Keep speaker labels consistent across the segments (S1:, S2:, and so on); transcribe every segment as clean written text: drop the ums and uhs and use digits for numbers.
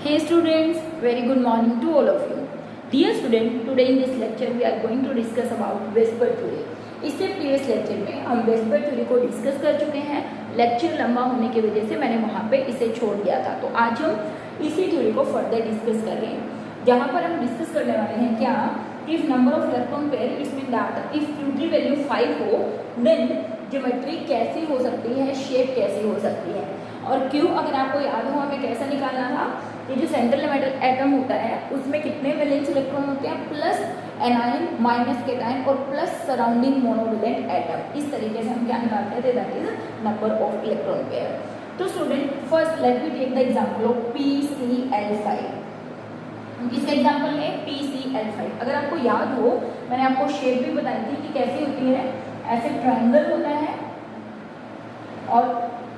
S1: Hey students, very good morning to all of you. Dear student, today in this lecture we are going to discuss about Vesper theory. इससे previous lecture में हम VSEPR theory को discuss कर चुके हैं. Lecture लंबा होने की वजह से मैंने वहाँ पे इसे छोड़ दिया था. तो आज हम इसी थ्योरी को फर्दर डिस्कस कर रहे हैं, जहाँ पर हम डिस्कस करने वाले हैं क्या, if number of electron pair it mean that if Q3 value 5 हो देन ज्योमेट्री कैसी हो सकती है, शेप कैसी हो सकती है. और Q अगर आपको याद हो हमें कैसा निकालना था, ये जो सेंट्रल मेटल एटम होता है उसमें कितने वैलेंस इलेक्ट्रॉन होते हैं, प्लस एनायन माइनस केटायन और प्लस सराउंडिंग मोनोवेलेंट एटम. इस तरीके से हम क्या निकालते थे, that is number of electron pair. तो student first let me take the example of PCl5. इसका एग्जांपल है PCl5. अगर आपको याद हो मैंने आपको शेप भी बताई थी कि कैसी होती है. ऐसे ट्रायंगल होता है और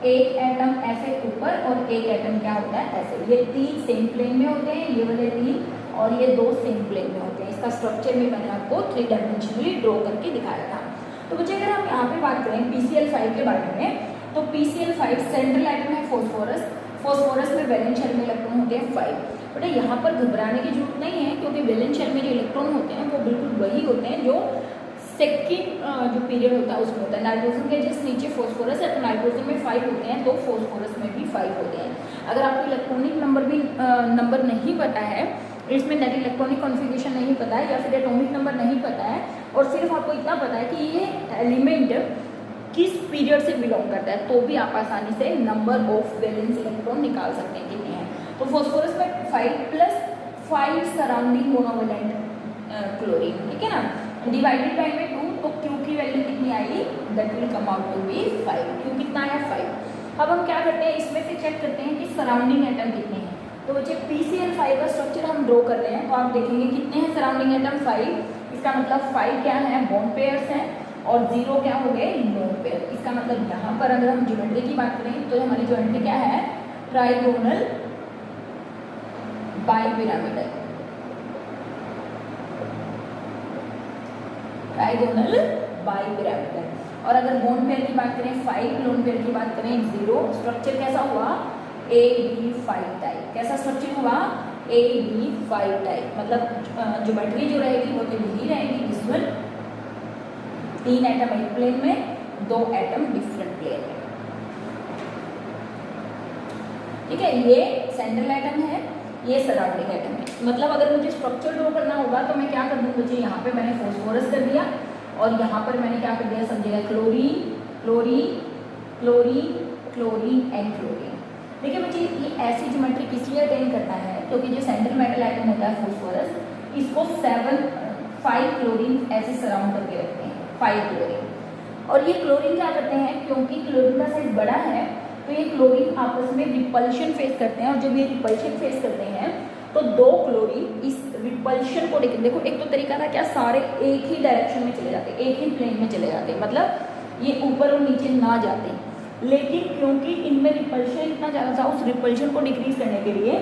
S1: एक एटम ऐसे ऊपर और एक एटम क्या होता है ऐसे. ये तीन सेम प्लेन में होते हैं, ये वाले तीन, और ये दो सेम प्लेन में होते हैं. इसका स्ट्रक्चर भी मैंने आपको 3 डायमेंशनली ड्रॉ करके दिखाया था. तो बच्चे अगर हम यहाँ पे बात करें PCl5 के बारे में, तो PCl5 सेंट्रल एटम है फॉस्फोरस. फॉस्फोरस में वैलेंस शेल में इलेक्ट्रॉन होते हैं 5. बट यहाँ पर घबराने की जरूरत नहीं है, क्योंकि वैलेंस शेल में जो इलेक्ट्रॉन होते हैं वो बिल्कुल वही होते हैं जो सेकेंड जो पीरियड होता है उसमें होता है. नाइट्रोजन के जस्ट नीचे फॉस्फोरस है, तो नाइट्रोजन में 5 होते हैं, तो फॉस्फोरस में भी 5 होते हैं. अगर आपको इलेक्ट्रॉनिक नंबर नहीं पता है, इसमें नेट इलेक्ट्रॉनिक कॉन्फ़िगरेशन नहीं पता है या फिर एटॉमिक नंबर नहीं पता है, और सिर्फ आपको इतना पता है कि ये एलिमेंट किस पीरियड से बिलोंग करता है, तो भी आप आसानी से नंबर ऑफ वैलेंस इलेक्ट्रॉन निकाल सकते हैं कितने हैं. तो फॉस्फोरस में 5 प्लस 5 सराउंडिंग मोनोवेलेंट क्लोरीन, ठीक है ना, डिवाइडेड बाय में 2, तो Q की वैल्यू कितनी आई, that will come out to be 5. Q कितना है 5. अब हम क्या करते हैं, इसमें से चेक करते हैं कि सराउंडिंग एटम कितने हैं. तो बच्चे PCl5 का स्ट्रक्चर हम ड्रॉ कर रहे हैं, तो आप देखेंगे कितने हैं सराउंडिंग एटम 5. इसका मतलब 5 क्या है, बॉन्ड पेयर्स हैं, और 0 क्या हो गए, लोन पेयर. इसका मतलब यहाँ पर अगर हम ज्योमेट्री की बात करें तो हमारी ज्योमेट्री क्या है, ट्राइगोनल बाइपिरामिडल. Trigonal bipyramidal. और अगर बॉन्ड पेयर की बात करें 5, लोन पेयर की बात करें 0. स्ट्रक्चर कैसा हुआ, AB5 टाइप. कैसा स्ट्रक्चर हुआ, AB5 टाइप. मतलब ज्योमेट्री जो रहेगी वो तो यही रहेगी. विजुअल 3 एटम एक प्लेन में, 2 एटम डिफरेंट प्लेन में, ठीक है. ये सेंट्रल एटम है, ये सराउंडिंग एटम है. मतलब अगर मुझे स्ट्रक्चर ड्रॉ करना होगा तो मैं क्या कर दूँ बच्चे, यहाँ पे मैंने फॉस्फोरस कर दिया और यहाँ पर मैंने क्या कर दिया, समझिएगा chlorine chlorine chlorine chlorine and chlorine. देखिए बच्चे ये ऐसी ज्योमेट्री किस लिए अटेन करता है, क्योंकि जो सेंट्रल मेटल एटम होता है फॉस्फोरस, इसको 5 क्लोरीन ऐसे सराउंड करके रखते हैं, 5 क्लोरीन. और ये क्लोरीन क्या करते हैं, क्योंकि क्लोरीन का साइज बड़ा है तो ये क्लोरीन आपस में रिपल्शन फेस करते हैं. और जब ये रिपल्शन फेस करते हैं तो 2 क्लोरीन इस रिपल्शन को देखो, एक तो तरीका था क्या, सारे एक ही डायरेक्शन में चले जाते, एक ही प्लेन में चले जाते, मतलब ये ऊपर और नीचे ना जाते. लेकिन क्योंकि इनमें रिपल्शन इतना ज़्यादा था, उस रिपल्शन को डिक्रीज करने के लिए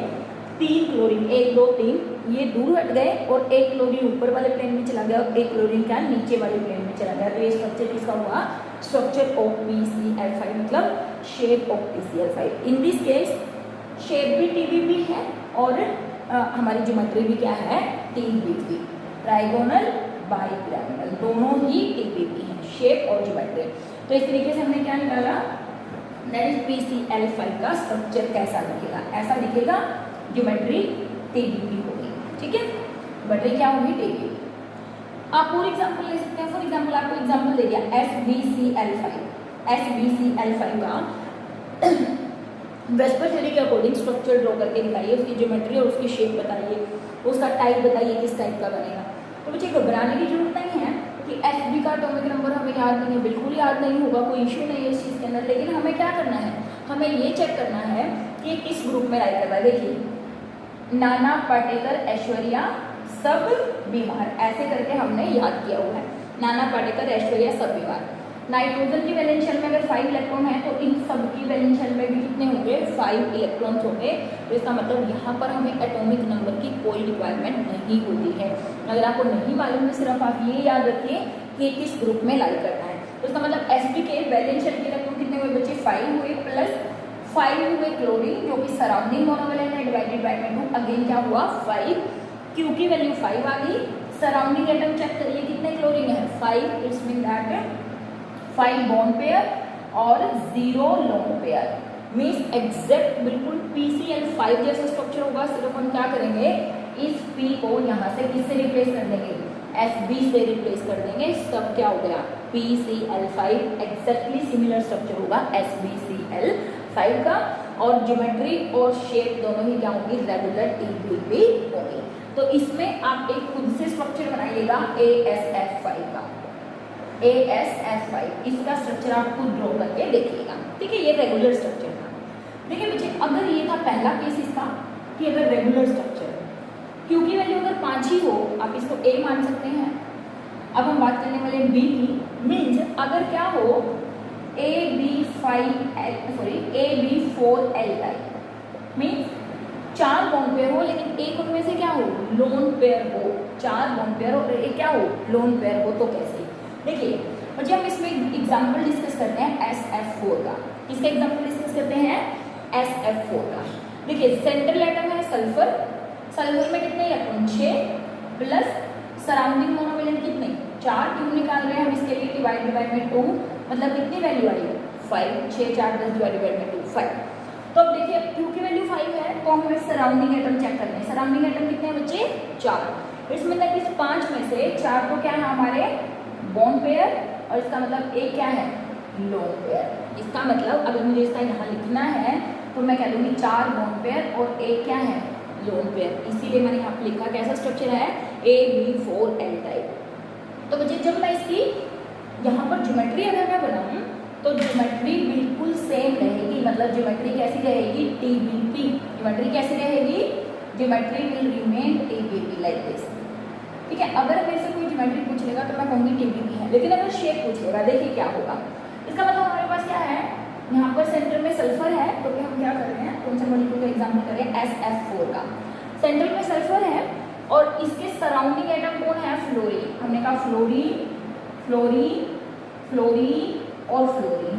S1: 3 क्लोरीन, 1 2 3 ये दूर हट गए और एक क्लोरीन ऊपर वाले प्लेन में चला गया और एक क्लोरीन क्या नीचे वाले प्लेन में चला गया. तो ये स्ट्रक्चर किसका हुआ, स्ट्रक्चर ऑफ PCl5, मतलब shape of PCl5. In this case shape भी TBP है और हमारी ज्योमेट्री भी क्या है, TBP, ट्राइगोनल बाइपिरामिडल, दोनों ही TBP है, शेप और ज्योमेट्री. तो इस तरीके से हमने क्या निकाला, दैट इज PCl5 का स्ट्रक्चर कैसा दिखेगा, ऐसा दिखेगा. ज्योमेट्री TBP होगी, ठीक है, ज्योमेट्री क्या होगी, TBP. आप और एग्जांपल ले सकते हैं. फॉर एग्जांपल आपको एग्जांपल दे दिया SbCl5. SbCl5 का वेस्पर थ्योरी के अकॉर्डिंग स्ट्रक्चर ड्रॉ करके दिखाइए, उसकी ज्योमेट्री और उसकी शेप बताइए, उसका टाइप बताइए किस टाइप का बनेगा. तो मुझे घबराने की जरूरत नहीं है कि Sb का एटॉमिक नंबर हमें याद नहीं है, बिल्कुल याद नहीं होगा, कोई इश्यू नहीं है इस चीज़ के अंदर. लेकिन हमें क्या करना है, हमें ये चेक करना है कि किस ग्रुप में राइट कर रहा है. देखिए नाना पाटेकर, ऐश्वर्या, सब बीमार, ऐसे करके हमने याद किया हुआ है. नाना पाटेकर, ऐश्वर्या, सब बीमार. नाइट्रोजन की वैलेंस शेल में अगर 5 इलेक्ट्रॉन है तो इन सब की वैलेंस शेल में भी कितने होंगे, 5 इलेक्ट्रॉन्स होंगे. तो इसका मतलब यहाँ पर हमें एटॉमिक नंबर की कोई रिक्वायरमेंट नहीं होती है. अगर आपको नहीं मालूम है, सिर्फ आप ये याद रखिए कि किस ग्रुप में लाई करना है. तो इसका मतलब Sb के वैलेंस शेल के इलेक्ट्रॉन कितने हुए बच्चे, 5 हुए, प्लस 5 हुए क्लोरीन जो कि सराउंडिंग मोनोवेलेंट है, डिवाइडेड बाई में 2, अगेन क्या हुआ 5, क्यू की वैल्यू 5 आ गई। सराउंडिंग एटम चेक करिए कितने क्लोरीन है 5, it's mean that 5 bond pair और 0 लोन पेयर, मीन्स एग्जैक्ट बिल्कुल PCl5 जैसा स्ट्रक्चर होगा। सिर्फ हम क्या करेंगे, इस P को यहाँ से किससे रिप्लेस कर देंगे, Sb से रिप्लेस कर देंगे, तब क्या हो गया PCl5, एग्जैक्टली सिमिलर स्ट्रक्चर होगा SbCl5 का, और ज्योमेट्री और शेप दोनों ही क्या होंगी, रेगुलर TBP होंगी। तो इसमें आप एक खुद से स्ट्रक्चर बनाइएगा ASF5 का, ASF5 इसका स्ट्रक्चर आप खुद ड्रॉ करके देखिएगा, ठीक है। ये रेगुलर स्ट्रक्चर था। देखिए बच्चे, अगर ये था पहला केस इसका कि अगर रेगुलर स्ट्रक्चर क्योंकि वैल्यू अगर 5 ही हो, आप इसको A मान सकते हैं। अब हम बात करने वाले B की, मीन्स अगर क्या हो AB4L type, means 4 bond pair हो लेकिन एक उनमें से क्या हो, लोन पेयर हो, 4 बॉन्ड पेयर हो और एक क्या हो, लोन पेयर हो, तो कैसे। देखिए और जब हम इसमें एग्जाम्पल डिस्कस करते हैं SF4 का, किसका एग्जाम्पल डिस्कस करते हैं, SF4 का। देखिए सेंट्रल एटम है सल्फर, सल्फर में कितने इलेक्ट्रॉन 6 प्लस सराउंडिंग मोनोवैलेंट कितने 4, क्यों निकाल रहे हैं हम इसके लिए, डिवाइडेड बाय में 2, मतलब कितनी वैल्यू आई है 5, 6 4 10 डिवाइडेड बाय में 2 5। तो अब देखिए क्यू की वैल्यू 5 है तो हमें सराउंडिंग एटम चेक करने हैं। सराउंडिंग एटम कितने हैं बच्चे 4, इसमें तक इस 5 में से 4 तो क्या है हमारे बॉन्ड पेयर, और इसका मतलब एक क्या है लोन पेयर। इसका मतलब अगर मुझे इसका यहाँ लिखना है तो मैं कह दूँगी 4 बॉन्ड पेयर और एक क्या है लोन पेयर, इसीलिए मैंने यहाँ पे लिखा कैसा स्ट्रक्चर है AB4L टाइप। तो बच्चे जब मैं इसकी यहाँ पर ज्योमेट्री अगर मैं बनाऊँ तो ज्योमेट्री बिल्कुल सेम रहेगी, मतलब ज्योमेट्री कैसी रहेगी TBP, ज्योमेट्री कैसी रहेगी, geometry will remain ABP like this, ठीक है। अगर मेरे से कोई ज्योमेट्री पूछ लेगा तो मैं कहूँगी TBP है, लेकिन अगर शेप पूछ लेगा देखिए क्या होगा। इसका मतलब हमारे पास क्या है, यहाँ पर सेंटर में सल्फर है तो हम क्या कर रहे हैं, कौन से मॉलिक्यूल का एग्जाम्पल कर रहे हैं SF4 का। सेंटर में सल्फर है और इसके सराउंडिंग एटम कौन है फ्लोरीन, हमने कहा फ्लोरीन फ्लोरीन फ्लोरीन और फ्लोरीन।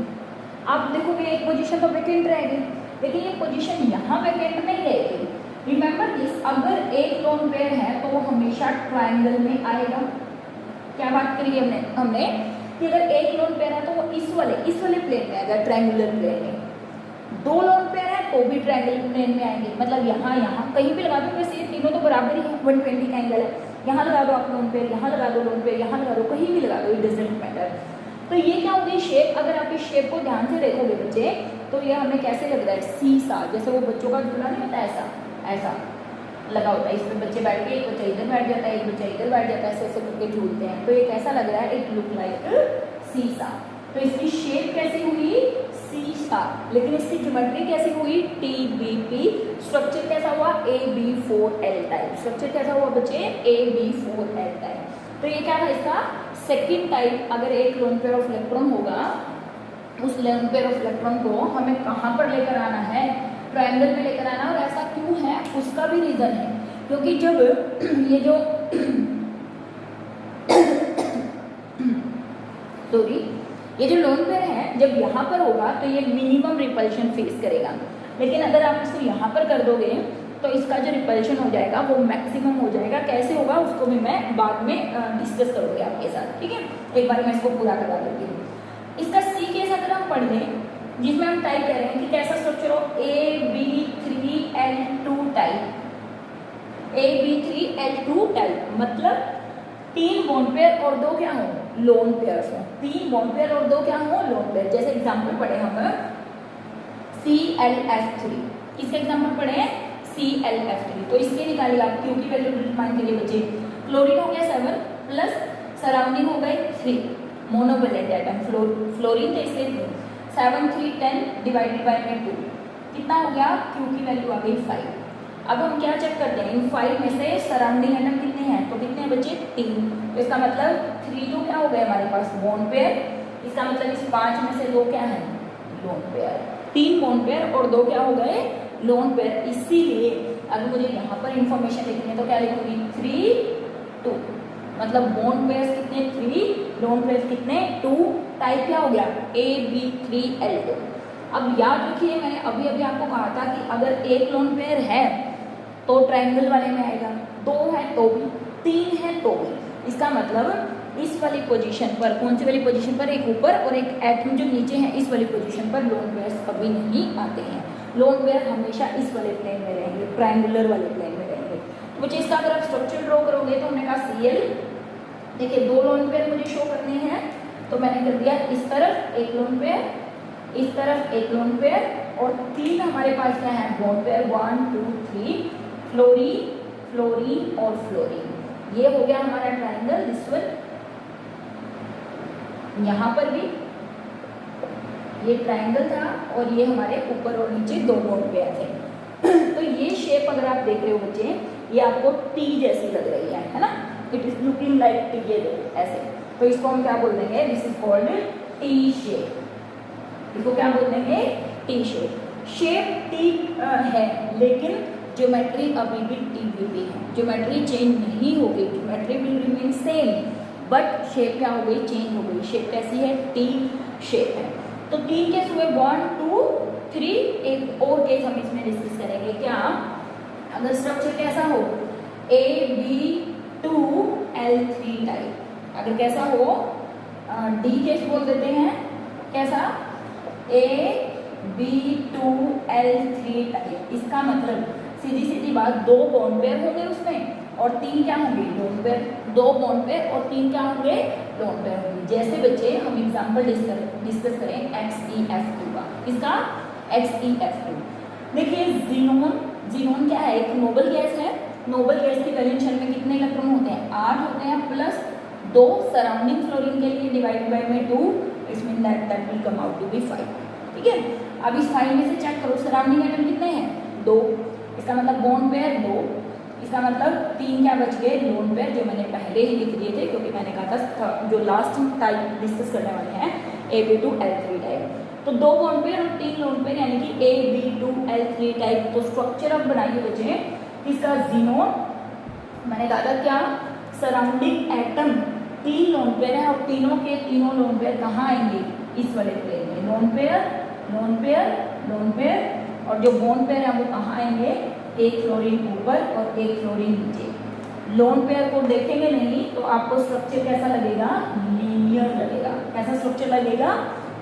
S1: आप देखोगे एक पोजीशन तो वैकेंट रहेगी, लेकिन ये पोजीशन यहाँ वैकेंट नहीं रहेगी। रिमेंबर दिस, अगर एक लोन पेयर है तो वो हमेशा ट्राइंगल में आएगा। क्या बात करी हमने कि अगर एक लोन पेयर है तो वो इस वाले प्लेन में आएगा, ट्रायंगुलर प्लेन में। 2 लोन पेयर है तो भी ट्रायंगुलर प्लेन में आएंगे, मतलब यहाँ कहीं भी लगा दो, वैसे ये तीनों तो बराबर ही है, 120 का एंगल है, यहाँ लगा दो आप लोन पेयर, यहाँ लगा दो लोन पेयर, यहाँ लगा दो, कहीं भी लगा दो, इट डजंट मैटर। तो ये क्या होगी शेप, अगर आप इस शेप को ध्यान से देखोगे बच्चे तो ये हमें कैसे लग रहा है सीसा, जैसे वो बच्चों का झूला नहीं होता ऐसा लगा होता है, इसमें बच्चे बैठ के एक बच्चा इधर बैठ जाता है एक बच्चा इधर बैठ जाता है, ऐसे ऐसे करके झूलते हैं, तो ये कैसा लग रहा है, इट लुक लाइक सीसा। तो इसकी शेप कैसी हुई सीसा, लेकिन इसकी ज्योमेट्री कैसी हुई TBP। स्ट्रक्चर कैसा हुआ AB4L टाइप, स्ट्रक्चर कैसा हुआ बच्चे AB4L टाइप। तो ये क्या था इसका सेकेंड टाइप। अगर एक लोन पेयर ऑफ इलेक्ट्रॉन होगा, उस लोन पेयर ऑफ इलेक्ट्रॉन को हमें कहाँ पर लेकर आना है, ट्रायंगल में लेकर आना। और ऐसा क्यों है उसका भी रीजन है, क्योंकि जब ये जो सॉरी ये जो लोन पेयर है जब यहाँ पर होगा तो ये मिनिमम रिपल्शन फेस करेगा, लेकिन अगर आप इसको यहाँ पर कर दोगे तो इसका जो रिपल्शन हो जाएगा वो मैक्सिमम हो जाएगा। कैसे होगा उसको भी मैं बाद में डिस्कस करूँगी आपके साथ, ठीक है। एक बार मैं इसको पूरा करवा देती हूँ। इसका C केस अगर हम पढ़ लें जिसमें हम टाइप कर रहे हैं कि कैसा स्ट्रक्चर हो AB3L2 टाइप, AB3L2 टाइप, मतलब 3 बॉन्ड पेयर और 2 क्या हो लोन पेयर्स हो, 3 बॉन्ड पेयर और 2 क्या हो लोन पेयर। जैसे एग्जांपल पढ़े हम ClF3, किसके एग्जांपल पढ़े हैं ClF3, तो इसके निकालिए आप क्यू की वैल्यू डिटरमाइन करिए बच्चे। क्लोरीन हो गया 7 प्लस सराउंडिंग हो गए 3 मोनोवैलेंट एटम फ्लोरीन थे इसलिए 7 3 10 डिवाइडेड बाय में 2, कितना हो गया क्यू की वैल्यू आ गई 5। अब हम क्या चेक करते हैं इन 5 में से सराउंडिंग एटम कितने हैं, तो कितने हैं बच्चे 3, तो इसका मतलब 3 तो क्या हो गए हमारे पास बॉन्ड पेयर, इसका मतलब इस 5 में से 2 क्या है लोन पेयर, 3 बॉन्ड पेयर और 2 क्या हो गए लोन पेयर। इसीलिए अगर मुझे यहाँ पर इंफॉर्मेशन लिखनी है तो क्या लिखूंगी 3 2, मतलब बॉन्ड पेयर्स कितने 3 लोन पेयर्स कितने 2, टाइप क्या हो गया AB3L2। अब याद रखिए मैंने अभी अभी आपको कहा था कि अगर एक लोन पेयर है तो ट्रायंगल वाले में आएगा, 2 है तो भी, 3 है तो भी। इसका मतलब इस वाली पोजीशन पर, कौन सी वाली पोजीशन पर, एक ऊपर और एक एटम जो नीचे है, इस वाली पोजीशन पर लोन पेयर्स कभी नहीं आते हैं। लोन पेयर हमेशा इस वाले प्लेन में रहेंगे, ट्रायंगुलर वाले प्लेन में रहेंगे। तो बच्चे इसका अगर आप स्ट्रक्चर ड्रॉ करोगे तो हमने कहा Cl, देखिए 2 लोन पेयर मुझे शो करने हैं, तो मैंने कर दिया इस तरफ एक लोन पेयर, इस तरफ एक लोन पेयर, और 3 हमारे पास क्या है, बॉन्ड पेयर, 1 2 3, फ्लोरीन फ्लोरीन और फ्लोरीन। ये हो गया हमारा ट्रायंगल, दिस वन। यहाँ पर भी ये ट्रायंगल था और ये हमारे ऊपर और नीचे 2 बॉन्ड पेयर थे। तो ये शेप अगर आप देख रहे हो बच्चे, ये आपको टी जैसी लग रही है ना, it is looking like T, ये देखो ऐसे। तो इसको हम क्या बोल देंगे, this is called T shape. इसको क्या बोल देंगे, टी शेप। शेप टी है लेकिन ज्योमेट्री अभी भी टी है, ज्योमेट्री चेंज नहीं हो गई, geometry will remain same, but shape क्या हो गई, चेंज हो गई। शेप कैसी है, टी शेप है। तो 3 केस हुए, 1 2 3। एक और केस हम इसमें डिस्कस करेंगे, क्या अगर स्ट्रक्चर कैसा हो, AB2L3 टाइप, अगर कैसा हो, डी केस बोल देते हैं, कैसा, AB2L3 टाइप। इसका मतलब सीधी सीधी बात, 2 बॉन्ड पेयर होंगे उसमें और 3 क्या होंगे, लोन पेयर। 2 बॉन्ड पेयर और 3 क्या होंगे, लोन पेयर होंगे। जैसे बच्चे हम एग्जांपल डिस्कस करें XeF2 का, इसका XeF2। देखिए जीनोन, जीनोन क्या है, एक नोबल गैस है। नोबल गैस की वैलेंस शेल में कितने इलेक्ट्रॉन होते हैं, 8 होते हैं, प्लस 2 सराउंडिंग फ्लोरीन के लिए डिवाइड बाय में 2, इसमें that will come out to be 5। ठीक है, अब इस 5 में से चेक करो सराउंडिंग एटम कितने हैं, 2। इसका मतलब बॉन्ड पेयर 2, इसका मतलब 3 क्या बच गए, लोन पेयर, जो मैंने पहले ही लिख दिए थे, क्योंकि मैंने कहा था जो लास्ट टाइप डिस्कस करने वाले हैं AB2L3 टाइप। तो 2 बॉन्ड पेयर और 3 लोन पेयर, यानी कि AB2L3 टाइप। तो स्ट्रक्चर अब बनाइए बच्चे, इसका जीनोन, मैंने कहा था क्या, सराउंडिंग एटम 3 लोन पेयर है और तीनों के तीनों लोन पेयर कहाँ आएंगे, इस वाले प्लेन में, lone pair lone pair lone pair, और जो बॉन्ड पेयर है वो कहाँ आएंगे, एक फ्लोरीन ऊपर और एक फ्लोरीन नीचे। लोन पेयर को देखेंगे नहीं तो आपको स्ट्रक्चर कैसा लगेगा, लीनियर लगेगा। कैसा स्ट्रक्चर लगेगा,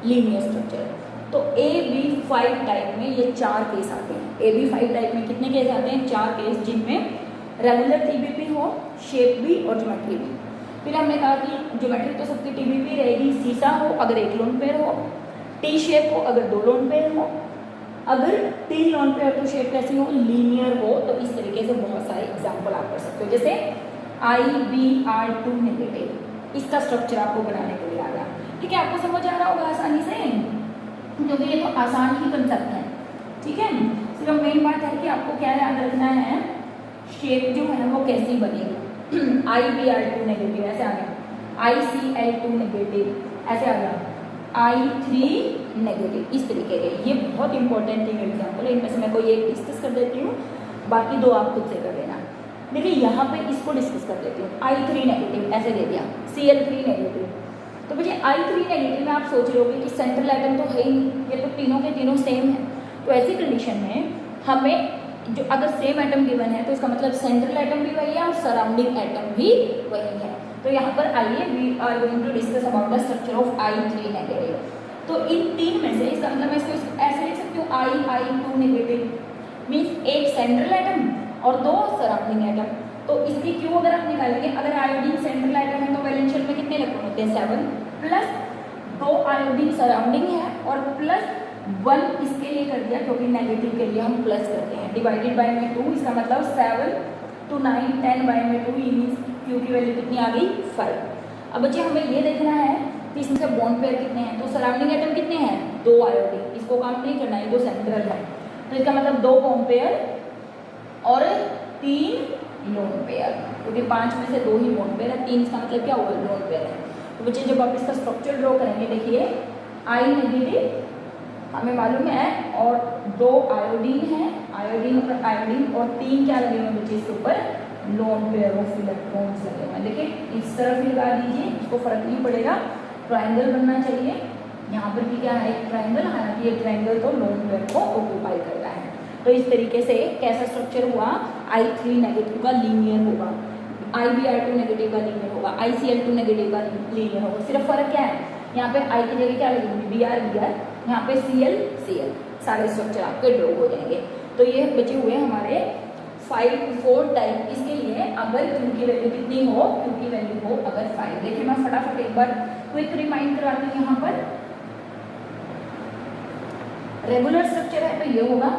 S1: लीनियर स्ट्रक्चर। तो AB5 टाइप में ये 4 केस आते हैं। AB5 टाइप में कितने केस आते हैं, 4 केस, जिनमें रेगुलर TBP हो, शेप भी और ज्योमेट्री भी। फिर हमने कहा कि ज्योमेट्री तो सबकी TBP रहेगी, सीसा हो अगर एक लोन पेयर हो, टी शेप हो अगर 2 लोन पेयर हो, अगर 3 लोन पेयर तो शेप कैसी हो, लीनियर हो। तो इस तरीके से बहुत सारे एग्जाम्पल आप कर सकते हो, जैसे IBr2 नेगेटिव, इसका स्ट्रक्चर आपको बनाने के लिए आ गया। ठीक है, आपको समझ आ रहा होगा आसानी से, क्योंकि ये तो आसान ही कंसेप्ट है। ठीक है, सिर्फ मेन बात है कि आपको क्या याद रखना है, शेप जो है वो कैसी बनेगी। IBr2 नेगेटिव ऐसे आ गया, ICl2 नेगेटिव ऐसे आ गया, I3 नेगेटिव, इस तरीके के। ये बहुत इंपॉर्टेंट एग्जाम्पल है, इनमें से मैं कोई एक डिस्कस कर देती हूँ, बाकी 2 आप खुद से कर देना। देखिए यहाँ पे इसको डिस्कस कर देती हूँ, I3 नेगेटिव ऐसे दे दिया, Cl3 नेगेटिव। तो मुझे I3 नेगेटिव में आप सोच रहे होगे कि सेंट्रल एटम तो है ही नहीं, ये तो तीनों के तीनों सेम है। तो ऐसी कंडीशन में हमें जो अगर सेम एटम गिवन है तो इसका मतलब सेंट्रल एटम भी वही है और सराउंडिंग एटम भी वही है। तो यहाँ पर आइए, we are going to discuss about the structure of I3 negative. तो इन 3 में से इसका मतलब मैं इसको ऐसे लिख सकती हूँ, I2 नेगेटिव मीन्स एक सेंट्रल एटम और 2 सराउंडिंग एटम। तो इसकी क्यों अगर आप निकालेंगे, अगर आयोडीन सेंट्रल एटम है तो वैलेंस शेल में कितने इलेक्ट्रॉन होते हैं, 7, प्लस 2 आयोडीन सराउंडिंग है और प्लस 1 इसके लिए कर दिया क्योंकि नेगेटिव के लिए हम प्लस करते हैं, डिवाइडेड बाय में 2, इसका मतलब 7 to 9 10 बाय में 2, मीन्स क्यू की वैल्यू कितनी आ गई, 5। अब बच्चे हमें ये देखना है कि इसमें से बॉन्ड पेयर कितने हैं। तो सराउंडिंग एटम कितने हैं, 2 आयोडीन, इसको काम नहीं करना है, 2 सेंट्रल है, तो इसका मतलब 2 बॉन्ड पेयर और 3 लोन पेयर, क्योंकि 5 में से 2 ही बॉन्ड पेयर है, 3 इसका मतलब क्या हुआ, लोन पेयर है। तो बच्चे जब आप इसका स्ट्रक्चर ड्रॉ करेंगे, देखिए I नेगेटिव हमें मालूम है और 2 आयोडीन है, आयोडीन और 3 क्या लगे हुए बच्चे इसके ऊपर, लोन पेयर ऑफ इलेक्ट्रॉन्स लगे हुए हैं। देखिए इस तरफ ही लगा दीजिए, इसको फर्क नहीं पड़ेगा, ट्राइंगल बनना चाहिए। यहाँ पर भी क्या है, एक ट्राइंगल, हालांकि ये ट्राइंगल तो लोन पेयर को ऑक्यूपाई करता है। तो इस तरीके से कैसा स्ट्रक्चर हुआ, I3 नेगेटिव का लीनियर होगा, IBr2 नेगेटिव का लीनियर होगा, ICl2 नेगेटिव का लीनियर होगा। सिर्फ फर्क क्या है, यहाँ पे I की जगह क्या लगेगी, Br, यहाँ पे Cl, सारे स्ट्रक्चर आपके ड्रॉ हो जाएंगे। तो ये बचे हुए हमारे 4 टाइप। इसके लिए अगर Q की वैल्यू कितनी हो, Q की वैल्यू हो अगर 5। देखिए मैं फटाफट एक बार क्विक रिमाइंड कराती हूँ। यहाँ पर रेगुलर स्ट्रक्चर है तो ये होगा,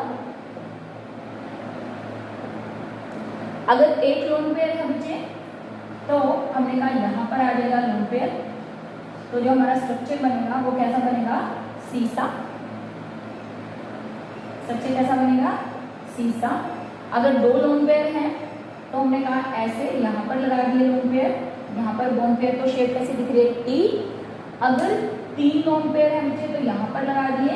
S1: अगर एक लोन पेयर है बच्चे तो हमने कहा यहाँ पर आ जाएगा लोन पेयर, तो जो हमारा स्ट्रक्चर बनेगा वो कैसा बनेगा, सीसा। स्ट्रक्चर कैसा बनेगा, सीसा। अगर 2 लोन पेयर हैं तो हमने कहा ऐसे यहाँ पर लगा दिए लोन पेयर, यहाँ पर बॉन्ड पेयर, तो शेप कैसे दिख रही है, टी। अगर 3 लोन पेयर है मुझे तो यहाँ पर लगा दिए,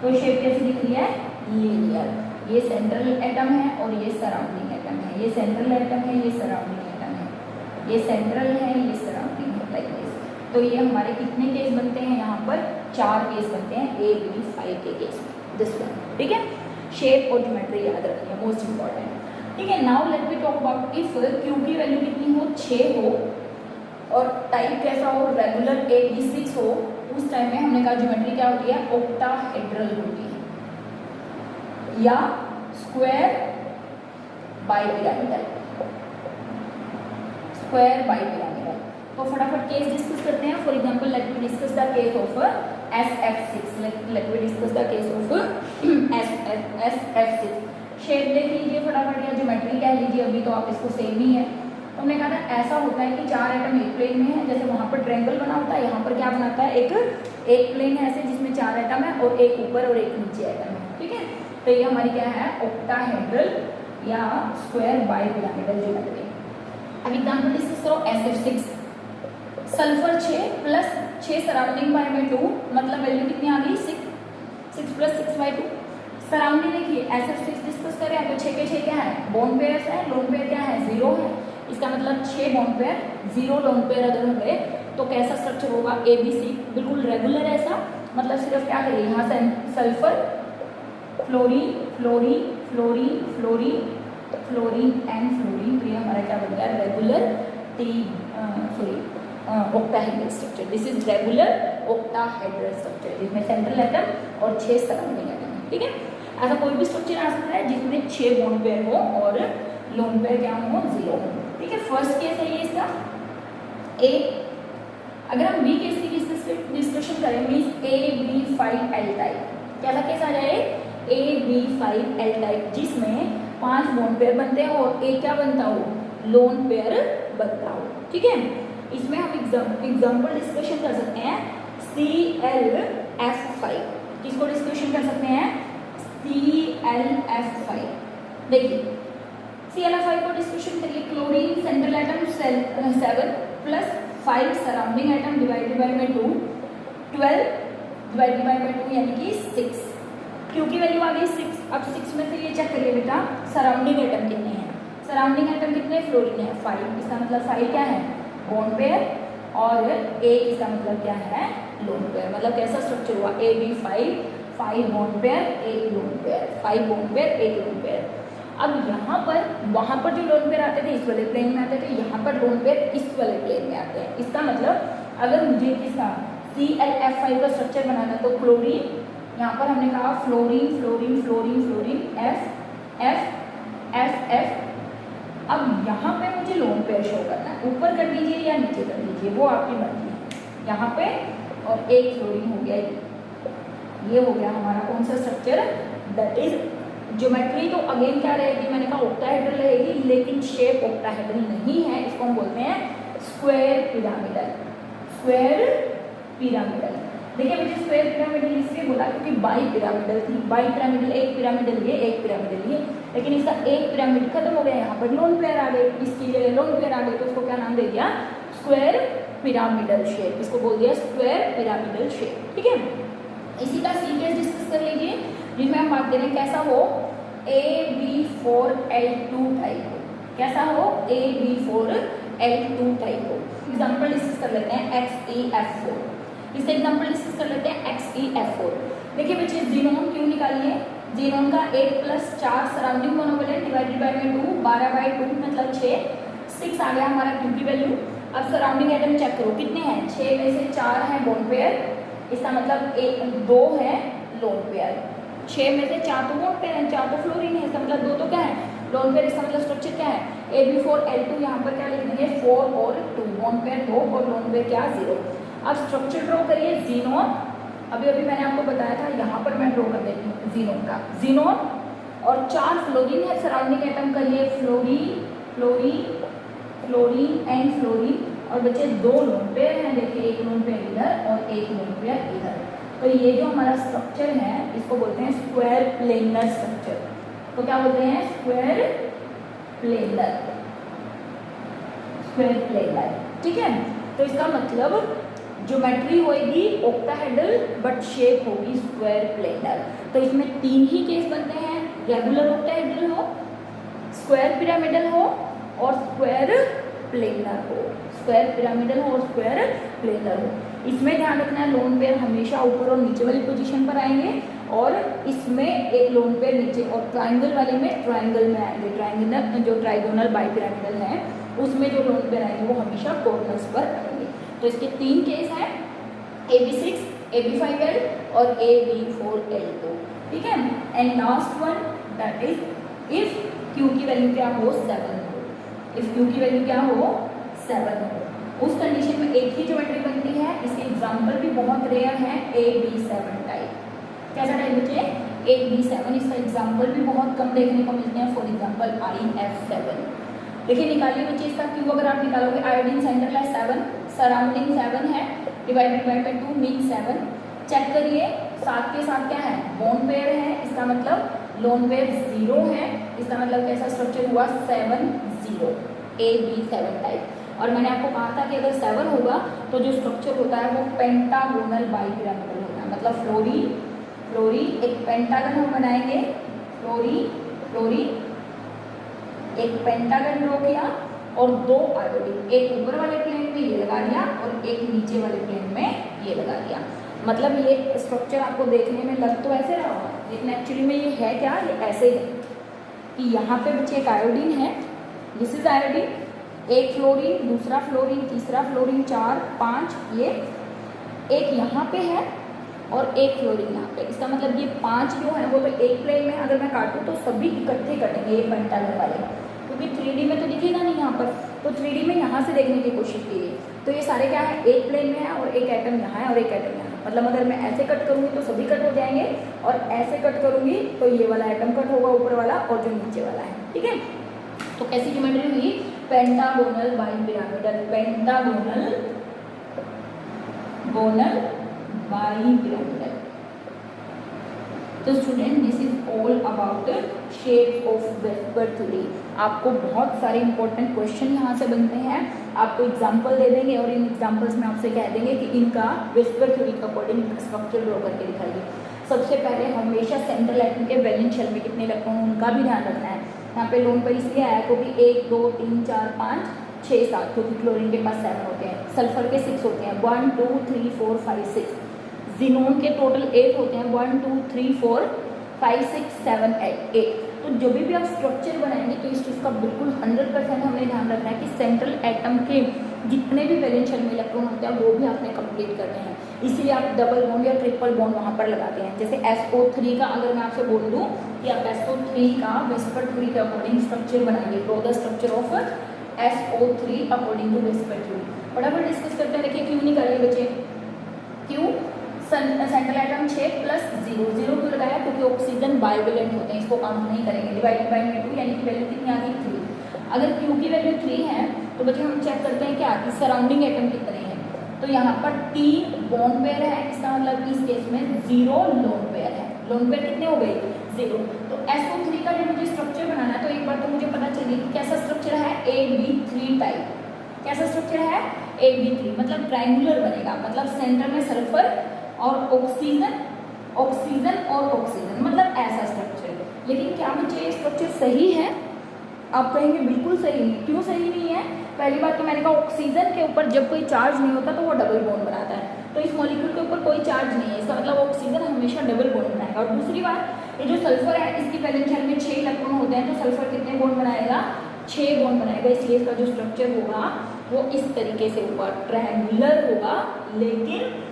S1: तो शेप कैसी दिख रही है, लीनियर। ये सेंट्रल एटम है और ये सराउंडिंग एटम है, ये सेंट्रल एटम है, ये सराउंडिंग एटम है, ये सेंट्रल है, ये सराउंडिंग है, लाइक दिस। तो ये हमारे कितने केस बनते हैं, यहाँ पर 4 केस बनते हैं, AB5 के केस में, दिस वन। ठीक है, शेप और ज्योमेट्री याद रखिए, मोस्ट इंपॉर्टेंट। ठीक है, now let me talk about if Q की वैल्यू कितनी हो, 6 हो और टाइप कैसा हो, रेगुलर AB6 हो, उस टाइम में हमने कहा ज्योमेट्री क्या होती है, ऑक्टाहेड्रल होती है या स्क्वायर बाइपिरामिडल, स्क्वायर बाइपिरामिडल। तो फटाफट केस डिस्कस करते हैं। For example let me discuss the case of SF6, let me discuss the case of SF6। Shape देख लीजिए फटाफट या ज्योमेट्री कह लीजिए, अभी तो आप इसको सेम ही है। तो हमने कहा था ऐसा होता है कि 4 एटम एक प्लेन में है, जैसे वहाँ पर ट्रायंगल बना होता है, यहाँ पर क्या बनाता है, एक प्लेन है ऐसे जिसमें 4 एटम है और एक ऊपर और एक नीचे एटम है। ठीक है, तो ये हमारी क्या है, ऑक्टाहेड्रल या स्क्वायर बाइपिरामिडल ज्योमेट्री। अब एग्जांपल डिस्कस करो SF6, sulphur 6 plus 6 surrounding bye 2, मतलब वैल्यू कितनी आ गई, 6 प्लस 6/2। सराउंडिंग देखिए SF6 डिस्कस करें तो 6 के 6 क्या है, बॉन्ड पेयर्स है, लोन पेयर क्या है, 0 है। इसका मतलब 6 बॉन्ड पेयर 0 लोन पेयर अगर हो गए तो कैसा स्ट्रक्चर होगा, ABC, बिल्कुल रेगुलर ऐसा। मतलब सिर्फ क्या करिए, यहाँ से sulphur, fluorine, fluorine, fluorine, fluorine, fluorine and fluorine, तो ये हमारा क्या बन गया, regular octahedral structure. This is regular octahedral structure, जिसमें सेंट्रल एटम और 6 सराउंडिंग एटम है। ठीक है, ऐसा कोई भी स्ट्रक्चर आ सकता है जिसमें 6 बॉन्ड पेयर हो और लोन पेयर क्या हो, 0 हो। ठीक है, फर्स्ट केस है ये इसका ए। अगर हम बी केस की डिस्कशन करें, मीन्स AB5L टाइप, कैसा केस आ जाए, AB5L टाइप, जिसमें 5 बॉन्ड पेयर बनते हैं और एक क्या बनता हो, लोन पेयर बनता हो। ठीक है, इसमें हम एग्जाम्पल डिस्कशन कर सकते हैं, ClF5, किसको डिस्कशन कर सकते हैं, ClF5। देखिए ClF5 को डिस्कशन करिए, chlorine central atom 7 plus 5 surrounding atom divided by 2, 12 divided by 2 यानी कि 6। क्यू की वैल्यू आ गई 6। अब 6 में से ये चेक करिए बेटा, सराउंडिंग एटम कितने हैं, सराउंडिंग एटम कितने, फ्लोरीन है 5, इसका मतलब 5 क्या है, बॉन्ड पेयर, और एक इसका मतलब क्या है, लोन पेयर। मतलब कैसा स्ट्रक्चर हुआ, AB5, 5 bond pair, 1 lone pair, 5 bond pair, 1 lone pair. अब यहाँ पर, वहाँ पर जो लोन पेयर आते थे इस वाले प्लेन में आते थे, यहाँ पर लोन पेयर इस वाले प्लेन में आते हैं। इसका मतलब अगर मुझे इसका ClF5 का स्ट्रक्चर बनाना तो क्लोरीन, यहाँ पर हमने कहा fluorine, fluorine, fluorine, fluorine, F, F, F, F। अब यहाँ पे मुझे लोन पेयर शो करना है, ऊपर कर दीजिए या नीचे कर दीजिए, वो आपकी मर्जी है। यहाँ पे और एक फ्लोरीन हो गया, ये हो गया हमारा कौन सा स्ट्रक्चर, दैट इज ज्योमेट्री। तो अगेन क्या रहेगी, मैंने कहा ऑक्टाहेड्रल रहेगी, लेकिन शेप ऑक्टाहेड्रल नहीं है, इसको हम बोलते हैं स्क्वायर पिरामिडल, स्क्वायर पिरामिडल। देखिए मुझे स्क्वायर पिरामिडल इसलिए बोला क्योंकि बाई पिरामिडल थी, बाई पिरामिडल, एक पिरामिडल ये, एक पिरामिडल ये, लेकिन इसका एक पिरामिड खत्म हो गया, यहाँ पर लोन पेयर आ गए, इसकी जगह लोन पेयर आ गए, तो उसको क्या नाम दे दिया, स्क्वायर पिरामिडल शेप, इसको बोल दिया स्क्वायर पिरामिडल शेप। ठीक है, इसी का सी केस डिस्कस कर लीजिए, जिसमें हम बात करें कैसा हो, AB4L2 टाइप हो, कैसा हो, AB4L2 टाइप हो। एग्जाम्पल डिस्कस कर लेते हैं XeF4, इसका एग्जाम्पल डिस्कस कर लेते हैं XeF4। देखिए बच्चे जीनोम क्यों निकालिए, जीनोन का 8 + 4 सराउंडिंग मोनोवैलेंट डिवाइडेड बाय में 2, 12/2 मतलब 6 आ गया हमारा क्यू की वैल्यू। अब सराउंडिंग एटम चेक करो कितने हैं, 6 में से 4 हैं बोन पेयर, इसका मतलब 2 है लोन पेयर। 6 में से 4 तो बोन पेयर हैं, 4 तो फ्लोरीन है, इसका मतलब 2 तो क्या है लोन पेयर। इसका मतलब स्ट्रक्चर क्या है AB4L2, यहाँ पर क्या लिख देंगे 4 और 2, बोन पेयर 2 और लोन पेयर क्या 0। अब स्ट्रक्चर ड्रॉ करिए जीनोन, अभी मैंने आपको बताया था, यहाँ पर मैं ड्रॉ कर देती हूँ जीनोन का, जीनोन और 4 फ्लोरीन है सराउंडिंग एटम करिए, फ्लोरीन एंड फ्लोरीन, और बचे 2 लोन पेयर हैं, देखिए एक लोन पेयर इधर और एक लोन पेयर इधर। तो ये जो हमारा स्ट्रक्चर है इसको बोलते हैं स्क्वायर प्लेनर स्ट्रक्चर। तो क्या बोलते हैं स्क्वायर प्लेनर, ठीक है। तो इसका मतलब ज्योमेट्री होगी ऑक्टाहेड्रल बट शेप होगी स्क्वायर प्लेनर। तो इसमें 3 ही केस बनते हैं, रेगुलर ऑक्टाहेड्रल हो, स्क्वायर पिरामिडल हो और स्क्वायर प्लेनर हो, स्क्वायर पिरामिडल हो और स्क्वायर प्लेनर हो। इसमें ध्यान रखना है लोन पेयर हमेशा ऊपर और नीचे वाली पोजीशन पर आएंगे, और इसमें एक लोन पेयर नीचे, और ट्राइंगल वाले में ट्राइंगल में आएंगे, ट्राइंगल जो ट्राइगोनल बाइपिरामिडल है उसमें जो लोन पेयर आएंगे वो हमेशा कॉर्नर्स पर आएंगे। तो इसके 3 केस हैं, AB6, AB5L और AB4L2, ठीक है। And last one that is if Q की वैल्यू क्या हो 7 हो, इफ Q की वैल्यू क्या हो 7 हो, उस कंडीशन में एक ही ज्योमेट्री बनती है। इसके एग्जाम्पल भी बहुत रेयर हैं, AB7 टाइप, कैसा टाइप बच्चे AB7, इसका एग्जाम्पल भी बहुत कम देखने को मिलते हैं, फॉर एग्जाम्पल IF7। देखिए निकालिए बच्चे इसका Q, अगर आप निकालोगे आयोडीन सेंट्रल है 7, सराउंडिंग 7 है, डिवाइडेड बाय 2 मीन 7। चेक करिए साथ के साथ क्या है बोन पेयर है, इसका मतलब लोन पेयर 0 है, इसका मतलब कैसा स्ट्रक्चर हुआ 7 0, AB7 टाइप। और मैंने आपको कहा था कि अगर 7 होगा तो जो स्ट्रक्चर होता है वो पेंटागोनल बाइपिरामिडल होता है, मतलब फ्लोरीन एक पेंटागन हम बनाएंगे, फ्लोरीन एक पेंटागन ड्रॉ किया और 2 आयोडीन, एक ऊपर वाले प्लेन में ये लगा दिया और एक नीचे वाले प्लेन में ये लगा दिया। मतलब ये स्ट्रक्चर आपको देखने में लग तो ऐसे रहा होगा, लेकिन एक्चुअली में ये है क्या, ये ऐसे है कि यहाँ पे बच्चे एक आयोडीन है, दिस इज आयोडीन, एक फ्लोरीन, दूसरा फ्लोरीन, तीसरा फ्लोरीन, 4 5, ये एक यहाँ पे है और एक फ्लोरीन यहाँ पे। इसका मतलब ये 5 जो है वो तो एक प्लेन में अगर मैं काटूँ तो सभी इकट्ठे कटेंगे ये पेंटागन वाले, क्योंकि 3D में तो दिखेगा नहीं यहाँ पर, तो 3D में यहाँ से देखने की कोशिश कीजिए। तो ये सारे क्या है एक प्लेन में है और एक एटम यहाँ है और एक एटम यहाँ, मतलब अगर मैं ऐसे कट करूँगी तो सभी कट हो जाएंगे, और ऐसे कट करूँगी तो ये वाला एटम कट होगा ऊपर वाला और जो नीचे वाला है, ठीक है। तो कैसी ज्योमेट्री हुई पेंटागोनल बाइपिरामिडल, पेंटागोनल बाइपिरामिडल। तो student this is all about shape of VSEPR theory. आपको बहुत सारे इंपॉर्टेंट क्वेश्चन यहाँ से बनते हैं, आपको एग्जाम्पल दे देंगे और इन एग्जाम्पल्स में आपसे कह देंगे कि इनका वेस्पर थ्योरी के अकॉर्डिंग स्ट्रक्चर ड्रॉ करके दिखाइए। सबसे पहले हमेशा सेंट्रल एटम के वैलेंस शेल में कितने इलेक्ट्रॉन उनका भी ध्यान रखना है। यहाँ पे लोन पर इसलिए आया क्योंकि 1 2 3 4 5 6 7, क्योंकि क्लोरीन के पास 7 होते हैं, सल्फर के 6 होते हैं, 1 2 3 4 5 6, जीनोन के टोटल 8 होते हैं, 1 2 3 4 5 6 7 8। तो जो भी आप स्ट्रक्चर बनाएंगे तो इस चीज़ का बिल्कुल 100% हमने ध्यान रखना है कि सेंट्रल एटम के जितने भी वैलेंस शेल में इलेक्ट्रॉन होते हैं वो भी आपने कंप्लीट करने हैं। इसीलिए आप डबल बॉन्ड या ट्रिपल बॉन्ड वहाँ पर लगाते हैं। जैसे SO3 का अगर मैं आपसे बोल दूँ कि आप SO3 का वेस्पर थ्योरी के अकॉर्डिंग स्ट्रक्चर बनाएंगे, draw the structure of SO3 according to VSEPR theory. फटाफट डिस्कस करते हैं। देखिए क्यों नहीं करिए बच्चे, क्यों सेंट्रल एटम 6 + 0 0 क्यों लगाया, क्योंकि ऑक्सीजन बाइवेलेंट होते हैं, इसको काउंट नहीं करेंगे, डिवाइडेड बाय 2 यानी कि वैल्यू कितनी आ गई 3। अगर Q की वैल्यू 3 है तो बच्चे हम चेक करते हैं क्या कि सराउंडिंग एटम कितने हैं। तो यहाँ पर 3 बॉन्ड पेयर है, इसका मतलब इस केस में 0 लोन पेयर है। लोन पेयर कितने हो गए 0। तो SO3 का जब मुझे स्ट्रक्चर बनाना है तो एक बार तो मुझे पता चलिए कि कैसा स्ट्रक्चर है AB3 टाइप। कैसा स्ट्रक्चर है AB3, मतलब ट्राइंगुलर बनेगा, मतलब सेंटर में सल्फर और ऑक्सीजन और ऑक्सीजन, मतलब ऐसा स्ट्रक्चर। लेकिन क्या बच्चे ये स्ट्रक्चर सही है? आप कहेंगे बिल्कुल सही नहीं। क्यों सही नहीं है? पहली बात तो मैंने कहा ऑक्सीजन के ऊपर जब कोई चार्ज नहीं होता तो वो डबल बॉन्ड बनाता है, तो इस मॉलिक्यूल के ऊपर कोई चार्ज नहीं है, इसका मतलब ऑक्सीजन हमेशा डबल बॉन्ड बनाएगा। और दूसरी बात ये जो सल्फर है इसकी वैलेंस शेल में 6 इलेक्ट्रॉन होते हैं, तो सल्फर कितने बॉन्ड बनाएगा, 6 बॉन्ड बनाएगा, इसलिए इसका जो स्ट्रक्चर होगा वो इस तरीके से होगा, ट्रायंगुलर होगा, लेकिन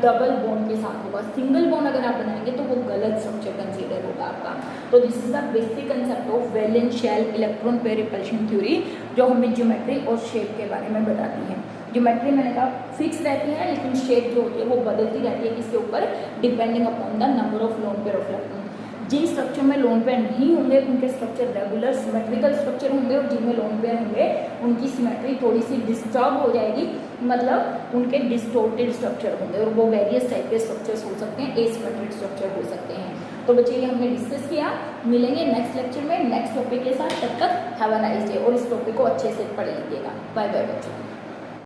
S1: डबल बॉन्ड के साथ होगा। सिंगल बॉन्ड अगर आप बनाएंगे तो वो गलत स्ट्रक्चर कंसीडर होगा आपका। तो this is the basic concept of valence shell electron pair repulsion theory, जो हमें ज्योमेट्री और शेप के बारे में बताती है। ज्योमेट्री मैंने कहा फिक्स रहती है, लेकिन शेप जो होती है वो बदलती रहती है, किसके ऊपर, depending upon the number of lone pair of electron. जिन स्ट्रक्चर में लोन पेयर नहीं होंगे उनके स्ट्रक्चर रेगुलर सिमेट्रिकल स्ट्रक्चर होंगे, और जिनमें लोन पेयर होंगे उनकी सिमेट्री थोड़ी सी डिस्टर्ब हो जाएगी, मतलब उनके डिस्टोर्टेड स्ट्रक्चर होंगे, और वो वेरियस टाइप के स्ट्रक्चर्स हो सकते हैं, एसिमेट्रिक स्ट्रक्चर हो सकते हैं। तो बच्चे ये हमने डिस्कस किया, मिलेंगे नेक्स्ट लेक्चर में नेक्स्ट टॉपिक के साथ, तब तक हैव अ नाइस डे, और इस टॉपिक को अच्छे से पढ़ लीजिएगा। बाय बाय बच्चों।